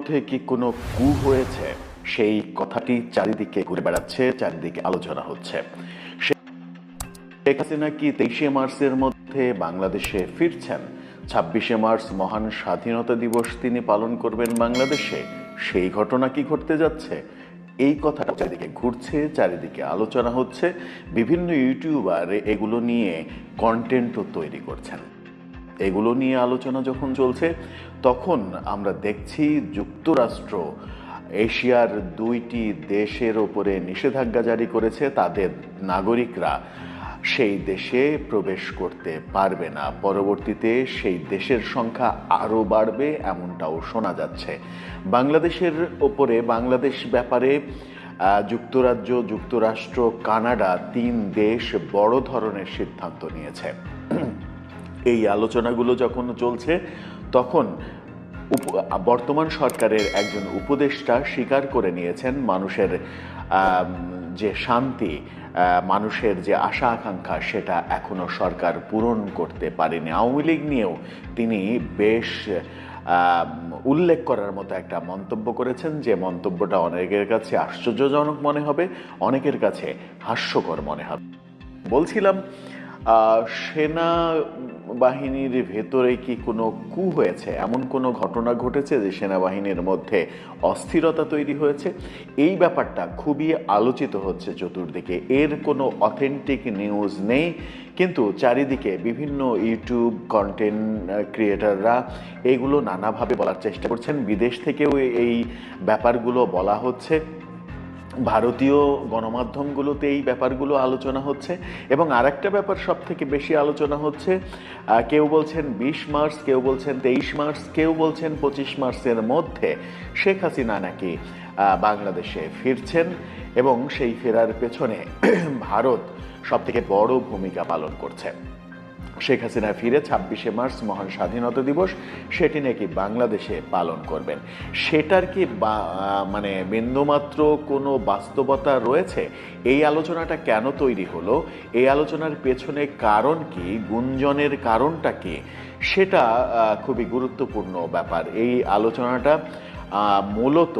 মধ্যে কি কোনো কু হয়েছে, সেই কথাটি চারিদিকে ঘুরে বেড়াচ্ছে, চারিদিকে আলোচনা হচ্ছে। শেখ হাসিনা কি 23শে মার্চের মধ্যে বাংলাদেশে ফিরছেন? 26শে মার্চ মহান স্বাধীনতা দিবস তিনি পালন করবেন বাংলাদেশে, সেই ঘটনা কি ঘটতে যাচ্ছে? এই কথাটা চারিদিকে ঘুরছে, চারিদিকে আলোচনা হচ্ছে। বিভিন্ন ইউটিউবার এগুলো নিয়ে কন্টেন্টও তৈরি করছেন। এগুলো নিয়ে আলোচনা যখন চলছে, তখন আমরা দেখছি যুক্তরাষ্ট্র এশিয়ার 2টি দেশের ওপরে নিষেধাজ্ঞা জারি করেছে। তাদের নাগরিকরা সেই দেশে প্রবেশ করতে পারবে না। পরবর্তীতে সেই দেশের সংখ্যা আরও বাড়বে, এমনটাও শোনা যাচ্ছে। বাংলাদেশের ওপরে, বাংলাদেশ ব্যাপারে যুক্তরাজ্য, যুক্তরাষ্ট্র, কানাডা 3 দেশ বড় ধরনের সিদ্ধান্ত নিয়েছে। এই আলোচনাগুলো যখন চলছে, তখন বর্তমান সরকারের একজন উপদেষ্টা স্বীকার করে নিয়েছেন মানুষের যে শান্তি, মানুষের যে আশা আকাঙ্ক্ষা, সেটা এখনো সরকার পূরণ করতে পারেনি। আওয়ামী লীগ নিয়েও তিনি বেশ উল্লেখ করার মতো একটা মন্তব্য করেছেন, যে মন্তব্যটা অনেকের কাছে আশ্চর্যজনক মনে হবে, অনেকের কাছে হাস্যকর মনে হবে। বলছিলাম, সেনাবাহিনীর ভেতরে কি কোনো কু হয়েছে, এমন কোনো ঘটনা ঘটেছে যে সেনাবাহিনীর মধ্যে অস্থিরতা তৈরি হয়েছে? এই ব্যাপারটা খুবই আলোচিত হচ্ছে চতুর্দিকে। এর কোনো অথেন্টিক নিউজ নেই, কিন্তু চারিদিকে বিভিন্ন ইউটিউব কন্টেন্ট ক্রিয়েটাররা এগুলো নানাভাবে বলার চেষ্টা করছেন। বিদেশ থেকেও এই ব্যাপারগুলো বলা হচ্ছে, ভারতীয় গণমাধ্যমগুলোতে এই ব্যাপারগুলো আলোচনা হচ্ছে। এবং আরেকটা ব্যাপার সব থেকে বেশি আলোচনা হচ্ছে, কেউ বলছেন 20 মার্চ, কেউ বলছেন 23 মার্চ, কেউ বলছেন 25 মার্চের মধ্যে শেখ হাসিনা নাকি বাংলাদেশে ফিরছেন, এবং সেই ফেরার পেছনে ভারত সব থেকে বড় ভূমিকা পালন করছে। শেখ হাসিনা ফিরে 26শে মার্চ মহান স্বাধীনতা দিবস সেটি নাকি বাংলাদেশে পালন করবেন। সেটার কি মানে বিন্দুমাত্র কোনো বাস্তবতা রয়েছে? এই আলোচনাটা কেন তৈরি হলো, এই আলোচনার পেছনে কারণ কি, গুঞ্জনের কারণটা কি, সেটা খুবই গুরুত্বপূর্ণ ব্যাপার। এই আলোচনাটা মূলত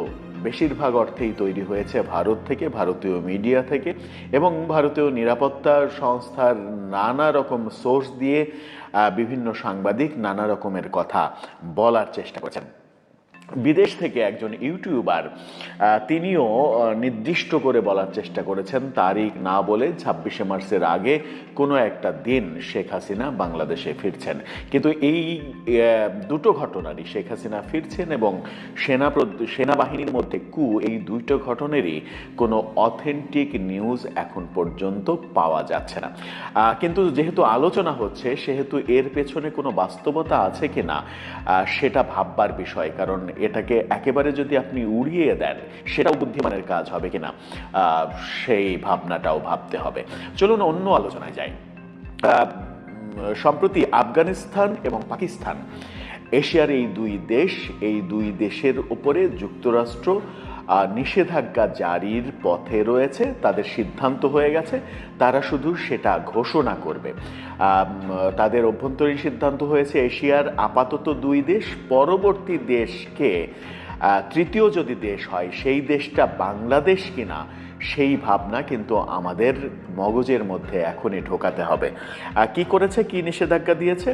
বেশিরভাগ অর্থেই তৈরি হয়েছে ভারত থেকে, ভারতীয় মিডিয়া থেকে, এবং ভারতীয় নিরাপত্তা সংস্থার নানা রকম সোর্স দিয়ে বিভিন্ন সাংবাদিক নানা রকমের কথা বলার চেষ্টা করছেন। বিদেশ থেকে একজন ইউটিউবার তিনিও নির্দিষ্ট করে বলার চেষ্টা করেছেন, তারিখ না বলে 26শে মার্চের আগে কোনো একটা দিন শেখ হাসিনা বাংলাদেশে ফিরছেন। কিন্তু এই দুটো ঘটনারই, শেখ হাসিনা ফিরছেন এবং সেনাবাহিনীর মধ্যে কু, এই দুটো ঘটনারই কোনো অথেন্টিক নিউজ এখন পর্যন্ত পাওয়া যাচ্ছে না। কিন্তু যেহেতু আলোচনা হচ্ছে, সেহেতু এর পেছনে কোনো বাস্তবতা আছে কিনা সেটা ভাববার বিষয়। কারণ এটাকে একেবারে যদি আপনি উড়িয়ে দেন, সেটাও বুদ্ধিমানের কাজ হবে কিনা সেই ভাবনাটাও ভাবতে হবে। চলুন অন্য আলোচনায় যাই। সম্প্রতি আফগানিস্তান এবং পাকিস্তান, এশিয়ার এই দুই দেশের উপরে যুক্তরাষ্ট্র নিষেধাজ্ঞা জারির পথে রয়েছে। তাদের সিদ্ধান্ত হয়ে গেছে, তারা শুধু সেটা ঘোষণা করবে। তাদের অভ্যন্তরীণ সিদ্ধান্ত হয়েছে এশিয়ার আপাতত 2 দেশ, পরবর্তী দেশকে তৃতীয় যদি দেশ হয় সেই দেশটা বাংলাদেশ কিনা, সেই ভাবনা কিন্তু আমাদের মগজের মধ্যে এখনই ঢোকাতে হবে। কি করেছে, কি নিষেধাজ্ঞা দিয়েছে?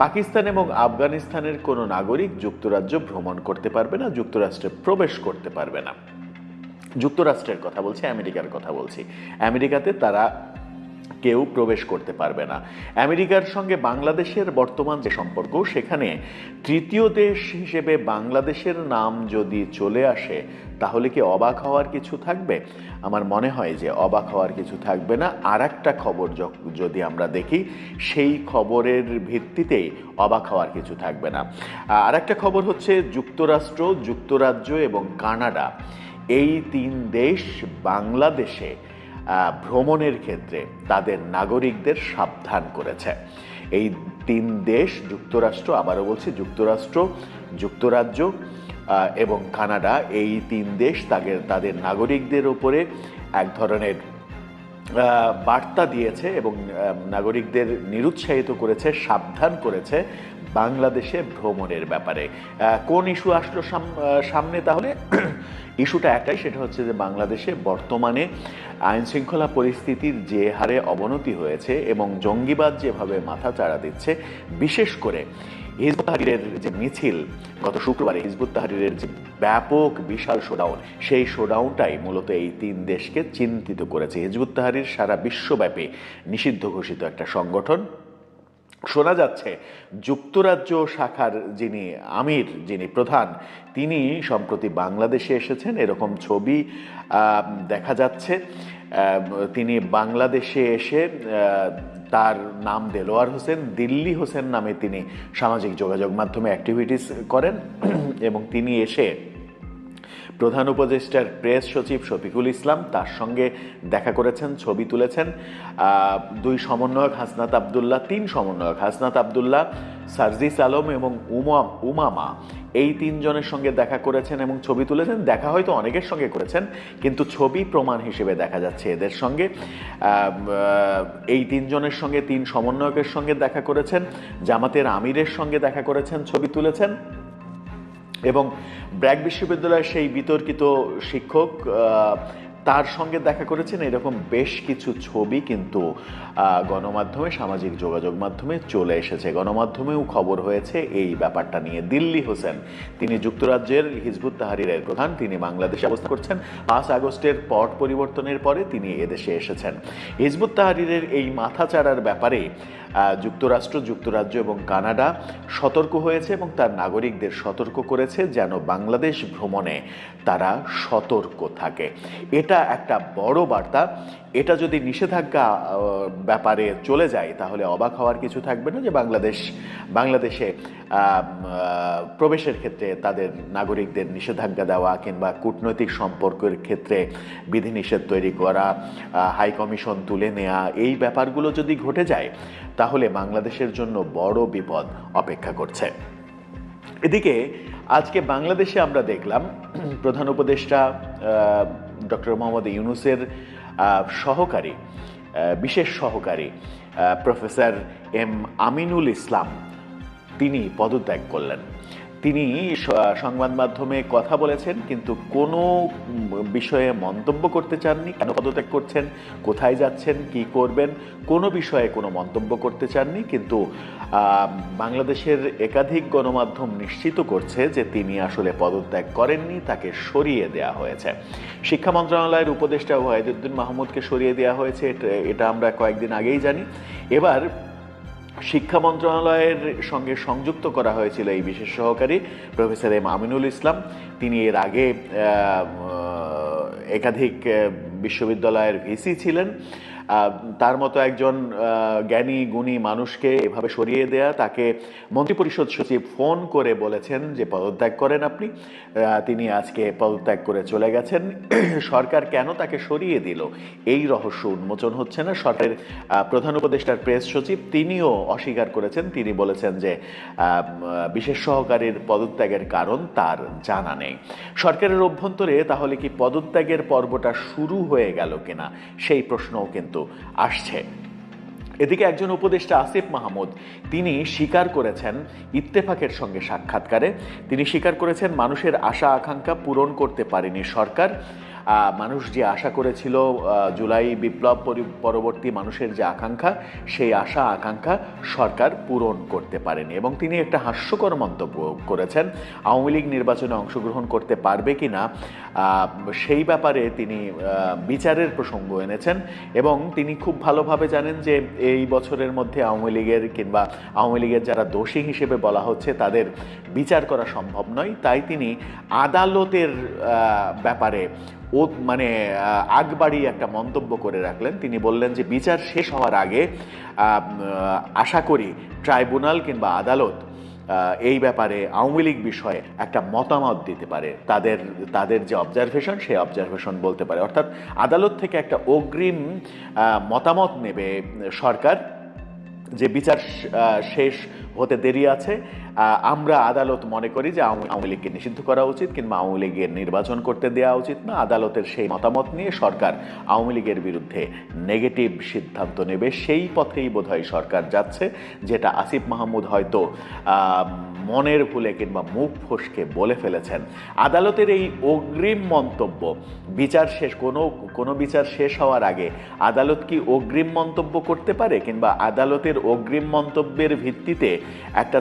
পাকিস্তান এবং আফগানিস্তানের কোনো নাগরিক যুক্তরাজ্য ভ্রমণ করতে পারবে না, যুক্তরাষ্ট্রে প্রবেশ করতে পারবে না। যুক্তরাষ্ট্রের কথা বলছি, আমেরিকার কথা বলছি। আমেরিকাতে তারা কেউ প্রবেশ করতে পারবে না। আমেরিকার সঙ্গে বাংলাদেশের বর্তমান যে সম্পর্ক, সেখানে তৃতীয় দেশ হিসেবে বাংলাদেশের নাম যদি চলে আসে, তাহলে কি অবাক হওয়ার কিছু থাকবে? আমার মনে হয় যে অবাক হওয়ার কিছু থাকবে না। আর একটা খবর যদি আমরা দেখি, সেই খবরের ভিত্তিতেই অবাক হওয়ার কিছু থাকবে না। আর একটা খবর হচ্ছে, যুক্তরাষ্ট্র, যুক্তরাজ্য এবং কানাডা, এই 3 দেশ বাংলাদেশে ভ্রমণের ক্ষেত্রে তাদের নাগরিকদের সাবধান করেছে। এই 3 দেশ, যুক্তরাষ্ট্র, আবারও বলছি, যুক্তরাষ্ট্র, যুক্তরাজ্য এবং কানাডা, এই 3 দেশ তাদের নাগরিকদের উপরে এক ধরনের বার্তা দিয়েছে এবং নাগরিকদের নিরুৎসাহিত করেছে, সাবধান করেছে বাংলাদেশে ভ্রমণের ব্যাপারে। কোন ইস্যু আসলো সামনে তাহলে? ইস্যুটা একটাই, সেটা হচ্ছে যে বাংলাদেশে বর্তমানে আইন শৃঙ্খলা পরিস্থিতির যে হারে অবনতি হয়েছে এবং জঙ্গিবাদ যেভাবে মাথা চাড়া দিচ্ছে, বিশেষ করে হিজবুত তাহরীরের যে মিছিল গত শুক্রবারে, হিজবুত তাহরীরের যে ব্যাপক বিশাল শোডাউন, সেই শোডাউনটাই মূলত এই তিন দেশকে চিন্তিত করেছে। হিজবুত তাহরীর সারা বিশ্বব্যাপী নিষিদ্ধ ঘোষিত একটা সংগঠন। শোনা যাচ্ছে যুক্তরাজ্য শাখার যিনি আমির, যিনি প্রধান, তিনি সম্প্রতি বাংলাদেশে এসেছেন, এরকম ছবি দেখা যাচ্ছে। তিনি বাংলাদেশে এসে, তার নাম দেলোয়ার হোসেন, দিল্লি হোসেন নামে তিনি সামাজিক যোগাযোগ মাধ্যমে অ্যাক্টিভিটিস করেন এবং তিনি এসে প্রধান উপদেষ্টার প্রেস সচিব শফিকুল ইসলাম, তার সঙ্গে দেখা করেছেন, ছবি তুলেছেন। দুই সমন্বয়ক হাসনাত আবদুল্লাহ, তিন সমন্বয়ক হাসনাত আবদুল্লাহ, সার্জিস আলম এবং উমামা, এই তিনজনের সঙ্গে দেখা করেছেন এবং ছবি তুলেছেন। দেখা হয়তো অনেকের সঙ্গে করেছেন, কিন্তু ছবি প্রমাণ হিসেবে দেখা যাচ্ছে এদের সঙ্গে। এই তিনজনের সঙ্গে, তিন সমন্বয়কের সঙ্গে দেখা করেছেন, জামাতের আমিরের সঙ্গে দেখা করেছেন, ছবি তুলেছেন এবং ব্র্যাক বিশ্ববিদ্যালয়ের সেই বিতর্কিত শিক্ষক, তার সঙ্গে দেখা করেছেন। এরকম বেশ কিছু ছবি কিন্তু গণমাধ্যমে, সামাজিক যোগাযোগ মাধ্যমে চলে এসেছে। গণমাধ্যমেও খবর হয়েছে এই ব্যাপারটা নিয়ে। দিল্লি হোসেন, তিনি যুক্তরাজ্যের হিজবুত তাহরীরের প্রধান, তিনি বাংলাদেশে অবস্থান করছেন। 5 আগস্টের পট পরিবর্তনের পরে তিনি এদেশে এসেছেন। হিজবুত তাহরীরের এই মাথাচাড়ার ব্যাপারে যুক্তরাষ্ট্র, যুক্তরাজ্য এবং কানাডা সতর্ক হয়েছে এবং তার নাগরিকদের সতর্ক করেছে যেন বাংলাদেশ ভ্রমণে তারা সতর্ক থাকে। এটা একটা বড় বার্তা। এটা যদি নিষেধাজ্ঞা ব্যাপারে চলে যায় তাহলে অবাক হওয়ার কিছু থাকবে না যে বাংলাদেশে প্রবেশের ক্ষেত্রে তাদের নাগরিকদের নিষেধাজ্ঞা দেওয়া কিংবা কূটনৈতিক সম্পর্কের ক্ষেত্রে বিধিনিষেধ তৈরি করা, হাই কমিশন তুলে নেওয়া, এই ব্যাপারগুলো যদি ঘটে যায় তাহলে বাংলাদেশের জন্য বড় বিপদ অপেক্ষা করছে। এদিকে আজকে বাংলাদেশে আমরা দেখলাম প্রধান উপদেষ্টা ডক্টর মোহাম্মদ ইউনূসের সহকারী, বিশেষ সহকারী প্রফেসর এম আমিনুল ইসলাম, তিনি পদত্যাগ করলেন। তিনি সংবাদ মাধ্যমে কথা বলেছেন কিন্তু কোনো বিষয়ে মন্তব্য করতে চাননি। কেন পদত্যাগ করছেন, কোথায় যাচ্ছেন, কি করবেন, কোনো বিষয়ে কোনো মন্তব্য করতে চাননি। কিন্তু বাংলাদেশের একাধিক গণমাধ্যম নিশ্চিত করছে যে তিনি আসলে পদত্যাগ করেননি, তাকে সরিয়ে দেওয়া হয়েছে। শিক্ষা মন্ত্রণালয়ের উপদেষ্টা ওয়াহিদুদ্দিন মাহমুদকে সরিয়ে দেওয়া হয়েছে, এটা আমরা কয়েকদিন আগেই জানি। এবার শিক্ষা মন্ত্রণালয়ের সঙ্গে সংযুক্ত করা হয়েছিল এই বিশেষ সহকারী প্রফেসর এম আমিনুল ইসলাম। তিনি এর আগে একাধিক বিশ্ববিদ্যালয়ের ভিসি ছিলেন। তার মতো একজন জ্ঞানী গুণী মানুষকে এভাবে সরিয়ে দেয়া, তাকে মন্ত্রিপরিষদ সচিব ফোন করে বলেছেন যে পদত্যাগ করেন আপনি, তিনি আজকে পদত্যাগ করে চলে গেছেন। সরকার কেন তাকে সরিয়ে দিল এই রহস্য উন্মোচন হচ্ছে না। সরকারের প্রধান উপদেষ্টার প্রেস সচিব তিনিও অস্বীকার করেছেন। তিনি বলেছেন যে বিশেষ সহকারীর পদত্যাগের কারণ তার জানা নেই। সরকারের অভ্যন্তরে তাহলে কি পদত্যাগের পর্বটা শুরু হয়ে গেল কিনা সেই প্রশ্নও কিন্তু আসছে। এদিকে একজন উপদেষ্টা আসিফ মাহমুদ, তিনি স্বীকার করেছেন ইত্তেফাকের সঙ্গে সাক্ষাৎকারে, তিনি স্বীকার করেছেন মানুষের আশা আকাঙ্ক্ষা পূরণ করতে পারেনি সরকার। মানুষ যে আশা করেছিল, জুলাই বিপ্লব পরবর্তী মানুষের যে আকাঙ্ক্ষা, সেই আশা আকাঙ্ক্ষা সরকার পূরণ করতে পারেনি। এবং তিনি একটা হাস্যকর মন্তব্য করেছেন, আওয়ামী লীগ নির্বাচনে অংশগ্রহণ করতে পারবে কি না সেই ব্যাপারে তিনি বিচারের প্রসঙ্গ এনেছেন। এবং তিনি খুব ভালোভাবে জানেন যে এই বছরের মধ্যে আওয়ামী লীগের যারা দোষী হিসেবে বলা হচ্ছে তাদের বিচার করা সম্ভব নয়। তাই তিনি আদালতের ব্যাপারে আগ বাড়িয়ে একটা মন্তব্য করে রাখলেন। তিনি বললেন যে বিচার শেষ হওয়ার আগে আশা করি ট্রাইব্যুনাল কিংবা আদালত এই ব্যাপারে আওয়ামী লীগ বিষয়ে একটা মতামত দিতে পারে, তাদের যে অবজারভেশন সেই অবজারভেশন বলতে পারে। অর্থাৎ আদালত থেকে একটা অগ্রিম মতামত নেবে সরকার যে বিচার শেষ হতে দেরি আছে। আমরা আদালত মনে করি যে আওয়ামী লীগকে নিষিদ্ধ করা উচিত কিংবা আওয়ামী লীগের নির্বাচন করতে দেওয়া উচিত না। আদালতের সেই মতামত নিয়ে সরকার আওয়ামী লীগের বিরুদ্ধে নেগেটিভ সিদ্ধান্ত নেবে, সেই পথেই বোধহয় সরকার যাচ্ছে, যেটা আসিফ মাহমুদ হয়তো মনের ভুলে কিংবা মুখ ফসকে বলে ফেলেছেন। আদালতের এই অগ্রিম মন্তব্য, বিচার শেষ কোনো বিচার শেষ হওয়ার আগে আদালত কি অগ্রিম মন্তব্য করতে পারে, কিংবা আদালতের অগ্রিম মন্তব্যের ভিত্তিতে একটা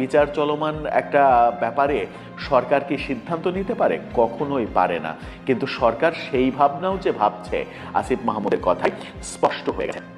বিচার চলমান একটা ব্যাপারে সরকার কি সিদ্ধান্ত নিতে পারে? কখনোই পারে না। কিন্তু সরকার সেই ভাবনাও যে ভাবছে আসিফ মাহমুদের কথাই স্পষ্ট হয়ে গেছে।